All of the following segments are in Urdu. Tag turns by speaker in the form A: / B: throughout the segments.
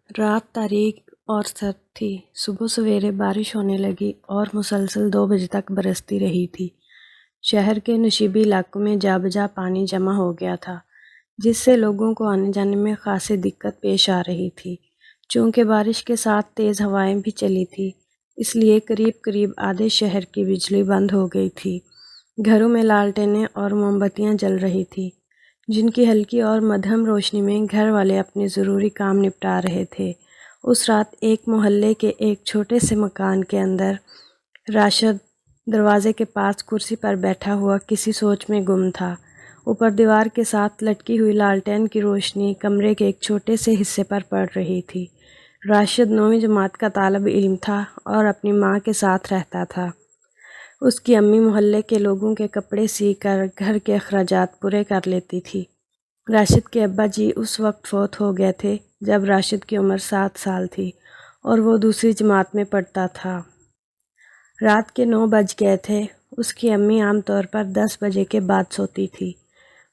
A: رات تاریک اور سرد تھی۔ صبح سویرے بارش ہونے لگی اور مسلسل 2 بجے تک برستی رہی تھی۔ شہر کے نشیبی علاقوں میں جا بجا پانی جمع ہو گیا تھا، جس سے لوگوں کو آنے جانے میں خاصی دقت پیش آ رہی تھی۔ چونکہ بارش کے ساتھ تیز ہوائیں بھی چلی تھیں، اس لیے قریب آدھے شہر کی بجلی بند ہو گئی تھی۔ گھروں میں لالٹینیں اور موم بتیاں جل رہی تھیں، جن کی ہلکی اور مدھم روشنی میں گھر والے اپنے ضروری کام نپٹا رہے تھے۔ اس رات ایک محلے کے ایک چھوٹے سے مکان کے اندر راشد دروازے کے پاس کرسی پر بیٹھا ہوا کسی سوچ میں گم تھا۔ اوپر دیوار کے ساتھ لٹکی ہوئی لالٹین کی روشنی کمرے کے ایک چھوٹے سے حصے پر پڑ رہی تھی۔ راشد 9ویں جماعت کا طالب علم تھا اور اپنی ماں کے ساتھ رہتا تھا۔ اس کی امی محلے کے لوگوں کے کپڑے سی کر گھر کے اخراجات پورے کر لیتی تھی۔ راشد کے ابا جی اس وقت فوت ہو گئے تھے جب راشد کی عمر 7 سال تھی اور وہ دوسری جماعت میں پڑھتا تھا۔ رات کے 9 بج گئے تھے۔ اس کی امی عام طور پر 10 بجے کے بعد سوتی تھی،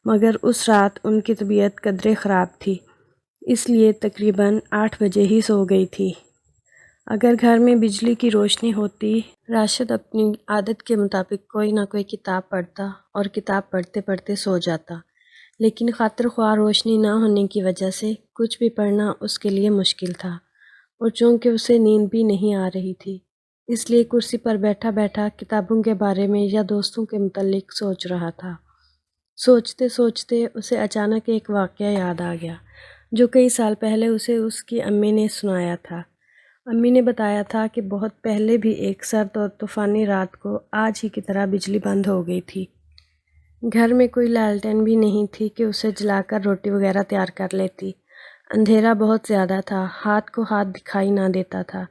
A: مگر اس رات ان کی طبیعت قدرے خراب تھی، اس لیے تقریباً 8 بجے ہی سو گئی تھی۔ اگر گھر میں بجلی کی روشنی ہوتی، راشد اپنی عادت کے مطابق کوئی نہ کوئی کتاب پڑھتا اور کتاب پڑھتے پڑھتے سو جاتا، لیکن خاطر خواہ روشنی نہ ہونے کی وجہ سے کچھ بھی پڑھنا اس کے لیے مشکل تھا، اور چونکہ اسے نیند بھی نہیں آ رہی تھی، اس لیے کرسی پر بیٹھا بیٹھا کتابوں کے بارے میں یا دوستوں کے متعلق سوچ رہا تھا۔ سوچتے سوچتے اسے اچانک ایک واقعہ یاد آ گیا جو کئی سال پہلے اسے اس کی امی نے سنایا تھا۔ امی نے بتایا تھا کہ بہت پہلے بھی ایک سرد اور طوفانی رات کو آج ہی کی طرح بجلی بند ہو گئی تھی۔ گھر میں کوئی لالٹین بھی نہیں تھی کہ اسے جلا کر روٹی وغیرہ تیار کر لیتی۔ اندھیرا بہت زیادہ تھا، ہاتھ کو ہاتھ دکھائی نہ دیتا تھا۔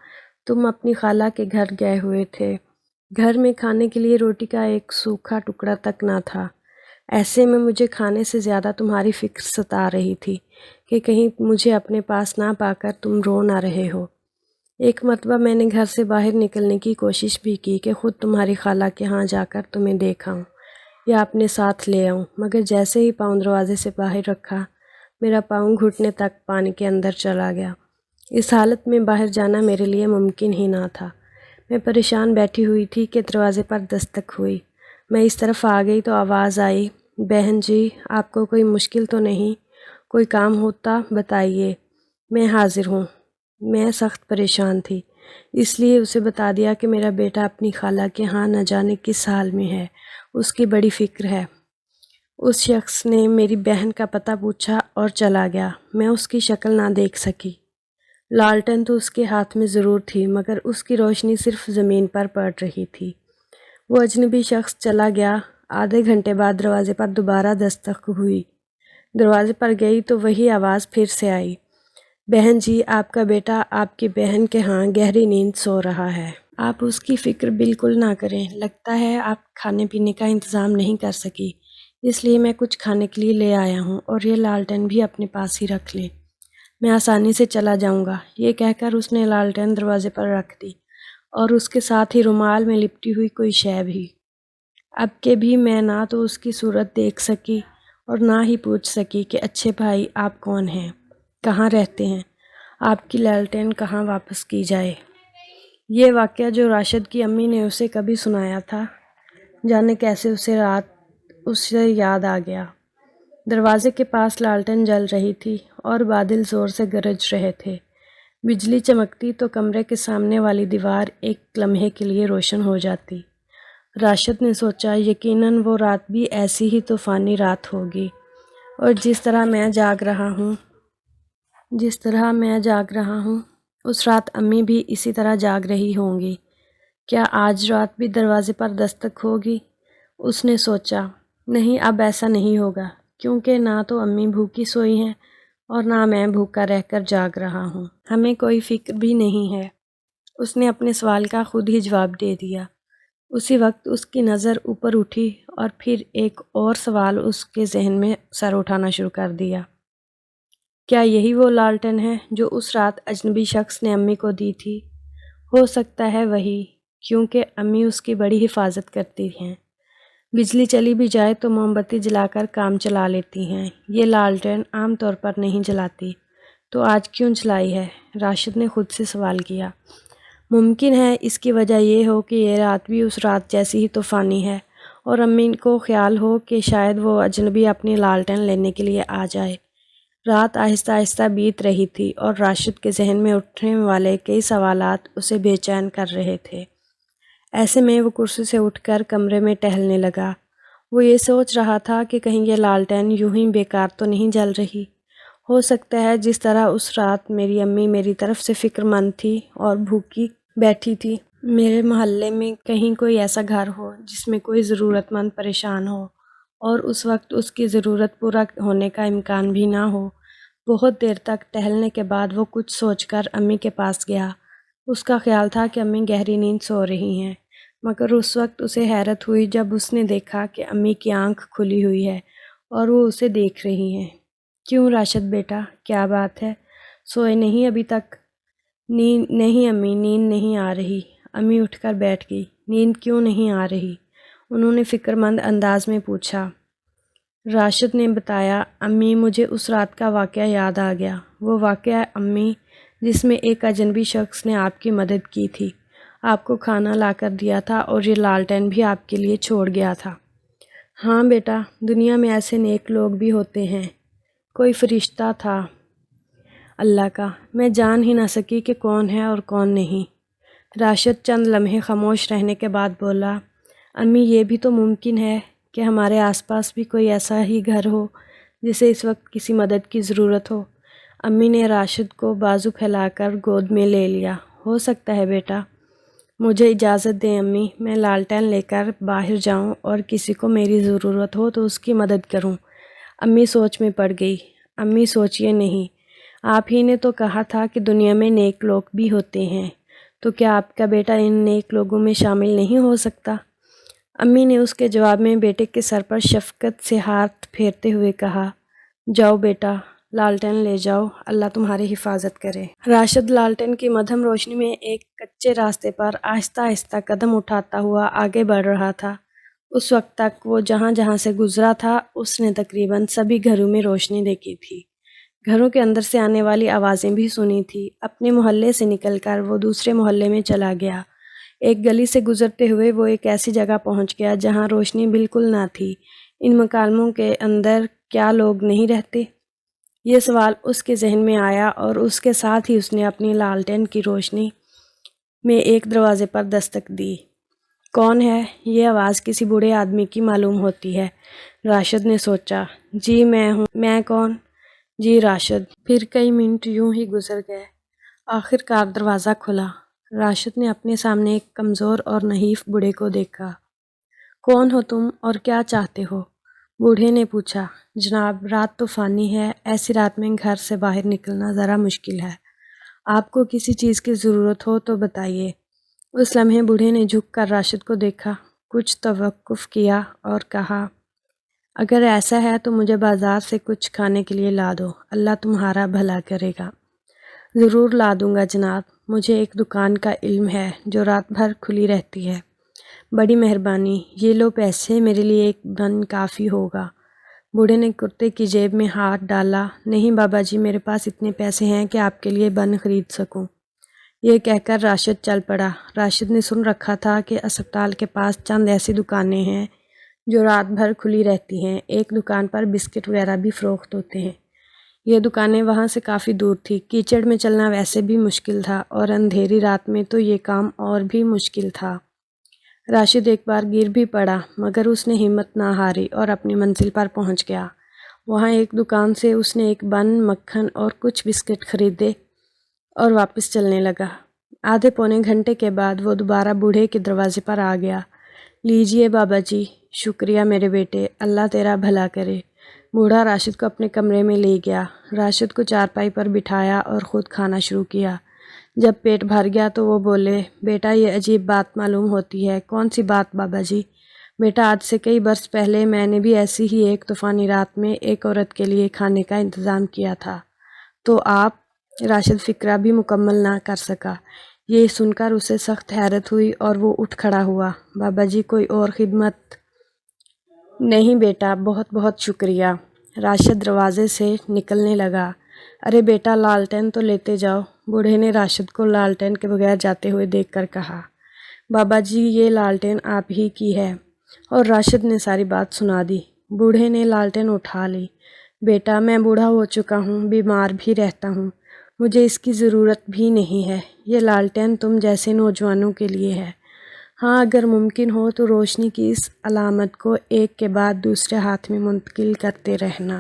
A: تم اپنی خالہ کے گھر گئے ہوئے تھے۔ گھر میں کھانے کے لیے روٹی کا ایک سوکھا ٹکڑا تک نہ تھا۔ ایسے میں مجھے کھانے سے زیادہ تمہاری فکر ستا رہی تھی کہ کہیں مجھے اپنے پاس نہ پا کر تم رو نہ رہے ہو۔ ایک مرتبہ میں نے گھر سے باہر نکلنے کی کوشش بھی کی کہ خود تمہاری خالہ کے ہاں جا کر تمہیں دیکھاؤں یا اپنے ساتھ لے آؤں، مگر جیسے ہی پاؤں دروازے سے باہر رکھا، میرا پاؤں گھٹنے تک پانی کے اندر چلا گیا۔ اس حالت میں باہر جانا میرے لیے ممکن ہی نہ تھا۔ میں پریشان بیٹھی ہوئی تھی کہ دروازے پر دستک ہوئی۔ میں اس طرف آ گئی تو آواز آئی، بہن جی، آپ کو کوئی مشکل تو نہیں؟ کوئی کام ہوتا بتائیے، میں حاضر ہوں۔ میں سخت پریشان تھی، اس لیے اسے بتا دیا کہ میرا بیٹا اپنی خالہ کے ہاں نہ جانے کس حال میں ہے، اس کی بڑی فکر ہے۔ اس شخص نے میری بہن کا پتہ پوچھا اور چلا گیا۔ میں اس کی شکل نہ دیکھ سکی۔ لالٹن تو اس کے ہاتھ میں ضرور تھی، مگر اس کی روشنی صرف زمین پر پڑ رہی تھی۔ وہ اجنبی شخص چلا گیا۔ آدھے گھنٹے بعد دروازے پر دوبارہ دستک ہوئی۔ دروازے پر گئی تو وہی آواز پھر سے آئی، بہن جی، آپ کا بیٹا آپ کی بہن کے ہاں گہری نیند سو رہا ہے۔ آپ اس کی فکر بالکل نہ کریں۔ لگتا ہے آپ کھانے پینے کا انتظام نہیں کر سکی، اس لیے میں کچھ کھانے کے لیے لے آیا ہوں، اور یہ لالٹین بھی اپنے پاس ہی رکھ لیں، میں آسانی سے چلا جاؤں گا۔ یہ کہہ کر اس نے لالٹین دروازے پر رکھ دی، اور اس کے ساتھ ہی رومال میں لپٹی ہوئی کوئی شے بھی۔ اب کہ بھی میں نہ تو اس کی صورت دیکھ سکی اور نہ ہی پوچھ سکی کہ اچھے بھائی آپ کون ہیں، کہاں رہتے ہیں، آپ کی لالٹین کہاں واپس کی جائے۔ یہ واقعہ جو راشد کی امی نے اسے کبھی سنایا تھا، جانے کیسے اسے یاد آ گیا۔ دروازے کے پاس لالٹن جل رہی تھی اور بادل زور سے گرج رہے تھے۔ بجلی چمکتی تو کمرے کے سامنے والی دیوار ایک لمحے کے لیے روشن ہو جاتی۔ راشد نے سوچا، یقیناً وہ رات بھی ایسی ہی طوفانی رات ہوگی، اور جس طرح میں جاگ رہا ہوں اس رات امی بھی اسی طرح جاگ رہی ہوں گی۔ کیا آج رات بھی دروازے پر دستک ہوگی؟ اس نے سوچا، نہیں، اب ایسا نہیں ہوگا، کیونکہ نہ تو امی بھوکی سوئی ہیں اور نہ میں بھوکا رہ کر جاگ رہا ہوں۔ ہمیں کوئی فکر بھی نہیں ہے۔ اس نے اپنے سوال کا خود ہی جواب دے دیا۔ اسی وقت اس کی نظر اوپر اٹھی اور پھر ایک اور سوال اس کے ذہن میں سر اٹھانا شروع کر دیا۔ کیا یہی وہ لالٹن ہے جو اس رات اجنبی شخص نے امی کو دی تھی؟ ہو سکتا ہے وہی، کیونکہ امی اس کی بڑی حفاظت کرتی ہیں۔ بجلی چلی بھی جائے تو موم بتی جلا کر کام چلا لیتی ہیں۔ یہ لالٹین عام طور پر نہیں جلاتی، تو آج کیوں جلائی ہے؟ راشد نے خود سے سوال کیا۔ ممکن ہے اس کی وجہ یہ ہو کہ یہ رات بھی اس رات جیسی ہی طوفانی ہے اور امی کو خیال ہو کہ شاید وہ اجنبی اپنی لالٹین لینے کے لیے آ جائے۔ رات آہستہ آہستہ بیت رہی تھی اور راشد کے ذہن میں اٹھنے والے کئی سوالات اسے بے چین کر رہے تھے۔ ایسے میں وہ کرسی سے اٹھ کر کمرے میں ٹہلنے لگا۔ وہ یہ سوچ رہا تھا کہ کہیں یہ لالٹین یوں ہی بیکار تو نہیں جل رہی۔ ہو سکتا ہے جس طرح اس رات میری امی میری طرف سے فکر مند تھی اور بھوکی بیٹھی تھی، میرے محلے میں کہیں کوئی ایسا گھر ہو جس میں کوئی ضرورت مند پریشان ہو اور اس وقت اس کی ضرورت پورا ہونے کا امکان بھی نہ ہو۔ بہت دیر تک ٹہلنے کے بعد وہ کچھ سوچ کر امی کے پاس گیا۔ اس کا خیال تھا کہ امی گہری نیند سو رہی ہیں، مگر اس وقت اسے حیرت ہوئی جب اس نے دیکھا کہ امی کی آنکھ کھلی ہوئی ہے اور وہ اسے دیکھ رہی ہیں۔ کیوں راشد بیٹا، کیا بات ہے؟ سوئے نہیں ابھی تک؟ نیند نہیں امی، نیند نہیں آ رہی۔ امی اٹھ کر بیٹھ گئی۔ نیند کیوں نہیں آ رہی؟ انہوں نے فکر مند انداز میں پوچھا۔ راشد نے بتایا، امی مجھے اس رات کا واقعہ یاد آ گیا۔ وہ واقعہ امی جس میں ایک اجنبی شخص نے آپ کی مدد کی تھی، آپ کو کھانا لا کر دیا تھا اور یہ لالٹین بھی آپ کے لیے چھوڑ گیا تھا۔ ہاں بیٹا، دنیا میں ایسے نیک لوگ بھی ہوتے ہیں۔ کوئی فرشتہ تھا اللہ کا، میں جان ہی نہ سکی کہ کون ہے اور کون نہیں۔ راشد چند لمحے خاموش رہنے کے بعد بولا، امی یہ بھی تو ممکن ہے کہ ہمارے آس پاس بھی کوئی ایسا ہی گھر ہو جسے اس وقت کسی مدد کی ضرورت ہو۔ امی نے راشد کو بازو پھیلا کر گود میں لے لیا۔ ہو سکتا ہے بیٹا۔ مجھے اجازت دیں امی، میں لالٹین لے کر باہر جاؤں اور کسی کو میری ضرورت ہو تو اس کی مدد کروں۔ امی سوچ میں پڑ گئی۔ امی سوچیے نہیں، آپ ہی نے تو کہا تھا کہ دنیا میں نیک لوگ بھی ہوتے ہیں، تو کیا آپ کا بیٹا ان نیک لوگوں میں شامل نہیں ہو سکتا؟ امی نے اس کے جواب میں بیٹے کے سر پر شفقت سے ہاتھ پھیرتے ہوئے کہا، جاؤ بیٹا، لالٹین لے جاؤ، اللہ تمہاری حفاظت کرے۔ راشد لالٹین کی مدھم روشنی میں ایک کچے راستے پر آہستہ آہستہ قدم اٹھاتا ہوا آگے بڑھ رہا تھا۔ اس وقت تک وہ جہاں جہاں سے گزرا تھا اس نے تقریباً سبھی گھروں میں روشنی دیکھی تھی، گھروں کے اندر سے آنے والی آوازیں بھی سنی تھی۔ اپنے محلے سے نکل کر وہ دوسرے محلے میں چلا گیا۔ ایک گلی سے گزرتے ہوئے وہ ایک ایسی جگہ پہنچ گیا جہاں روشنی بالکل نہ تھی۔ ان مکالموں کے اندر کیا لوگ نہیں رہتے؟ یہ سوال اس کے ذہن میں آیا اور اس کے ساتھ ہی اس نے اپنی لالٹین کی روشنی میں ایک دروازے پر دستک دی۔ کون ہے؟ یہ آواز کسی بوڑھے آدمی کی معلوم ہوتی ہے، راشد نے سوچا۔ جی میں ہوں۔ میں کون؟ جی راشد۔ پھر کئی منٹ یوں ہی گزر گئے۔ آخر کار دروازہ کھلا۔ راشد نے اپنے سامنے ایک کمزور اور نحیف بوڑھے کو دیکھا۔ کون ہو تم اور کیا چاہتے ہو؟ بوڑھے نے پوچھا۔ جناب، رات طوفانی ہے، ایسی رات میں گھر سے باہر نکلنا ذرا مشکل ہے۔ آپ کو کسی چیز کی ضرورت ہو تو بتائیے۔ اس لمحے بوڑھے نے جھک کر راشد کو دیکھا، کچھ توقف کیا اور کہا، اگر ایسا ہے تو مجھے بازار سے کچھ کھانے کے لیے لا دو، اللہ تمہارا بھلا کرے گا۔ ضرور لا دوں گا جناب، مجھے ایک دکان کا علم ہے جو رات بھر کھلی رہتی ہے۔ بڑی مہربانی، یہ لو پیسے، میرے لیے ایک بن کافی ہوگا۔ بوڑھے نے کرتے کی جیب میں ہاتھ ڈالا۔ نہیں بابا جی، میرے پاس اتنے پیسے ہیں کہ آپ کے لیے بن خرید سکوں۔ یہ کہہ کر راشد چل پڑا۔ راشد نے سن رکھا تھا کہ اسپتال کے پاس چند ایسی دکانیں ہیں جو رات بھر کھلی رہتی ہیں۔ ایک دکان پر بسکٹ وغیرہ بھی فروخت ہوتے ہیں۔ یہ دکانیں وہاں سے کافی دور تھی۔ کیچڑ میں چلنا ویسے بھی مشکل تھا اور اندھیری رات میں تو یہ کام اور بھی مشکل تھا۔ راشد ایک بار گر بھی پڑا مگر اس نے ہمت نہ ہاری اور اپنی منزل پر پہنچ گیا۔ وہاں ایک دکان سے اس نے ایک بن، مکھن اور کچھ بسکٹ خریدے اور واپس چلنے لگا۔ آدھے پونے گھنٹے کے بعد وہ دوبارہ بوڑھے کے دروازے پر آ گیا۔ لیجئے بابا جی۔ شکریہ میرے بیٹے، اللہ تیرا بھلا کرے۔ بوڑھا راشد کو اپنے کمرے میں لے گیا، راشد کو چارپائی پر بٹھایا اور خود کھانا شروع کیا۔ جب پیٹ بھر گیا تو وہ بولے، بیٹا یہ عجیب بات معلوم ہوتی ہے۔ کون سی بات بابا جی؟ بیٹا آج سے کئی برس پہلے میں نے بھی ایسی ہی ایک طوفانی رات میں ایک عورت کے لیے کھانے کا انتظام کیا تھا، تو آپ؟ راشد فقرہ بھی مکمل نہ کر سکا۔ یہ سن کر اسے سخت حیرت ہوئی اور وہ اٹھ کھڑا ہوا۔ بابا جی کوئی اور خدمت؟ نہیں بیٹا، بہت بہت شکریہ۔ راشد دروازے سے نکلنے لگا۔ ارے بیٹا لالٹین تو لیتے جاؤ، بوڑھے نے راشد کو لالٹین کے بغیر جاتے ہوئے دیکھ کر کہا۔ بابا جی یہ لالٹین آپ ہی کی ہے، اور راشد نے ساری بات سنا دی۔ بوڑھے نے لالٹین اٹھا لی۔ بیٹا میں بوڑھا ہو چکا ہوں، بیمار بھی رہتا ہوں، مجھے اس کی ضرورت بھی نہیں ہے، یہ لالٹین تم جیسے نوجوانوں کے لیے ہے۔ ہاں اگر ممکن ہو تو روشنی کی اس علامت کو ایک کے بعد دوسرے ہاتھ میں منتقل کرتے رہنا۔